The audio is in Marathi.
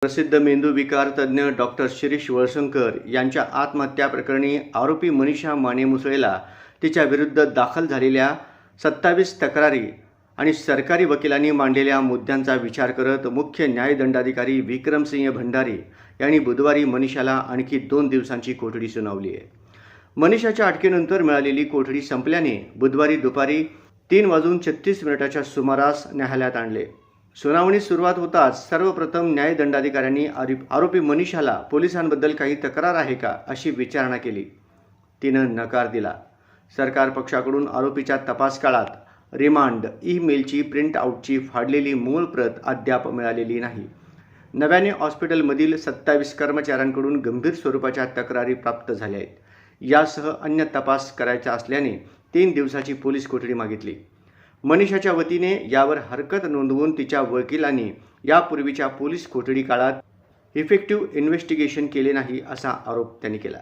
प्रसिद्ध मेंदूविकार तज्ज्ञ डॉक्टर शिरीष वळसंकर यांच्या आत्महत्या प्रकरणी आरोपी मनीषा माने मुसळेला तिच्याविरुद्ध दाखल झालेल्या 27 तक्रारी आणि सरकारी वकिलांनी मांडलेल्या मुद्द्यांचा विचार करत मुख्य न्यायदंडाधिकारी विक्रमसिंह भंडारी यांनी बुधवारी मनीषाला आणखी 2 दिवसांची कोठडी सुनावली आहे. मनीषाच्या अटकेनंतर मिळालेली कोठडी संपल्याने बुधवारी दुपारी 3:36 सुमारास न्यायालयात आणले. सुनावणी सुरुवात होताच सर्वप्रथम न्यायदंडाधिकाऱ्यांनी आरोपी मनीषाला पोलिसांबद्दल काही तक्रार आहे का अशी विचारणा केली. तिनं नकार दिला. सरकार पक्षाकडून आरोपीच्या तपास काळात रिमांड ईमेलची प्रिंटआउटची फाडलेली मूळ प्रत अद्याप मिळालेली नाही. नव्याने हॉस्पिटलमधील 27 कर्मचाऱ्यांकडून गंभीर स्वरूपाच्या तक्रारी प्राप्त झाल्या आहेत. यासह अन्य तपास करायचा असल्याने 3 दिवसाची पोलीस कोठडी मागितली. मनीषाच्या वतीने यावर हरकत नोंदवून तिच्या वकिलांनी यापूर्वीच्या पोलीस कोठडी काळात इफेक्टिव्ह इन्व्हेस्टिगेशन केले नाही असा आरोप त्यांनी केला.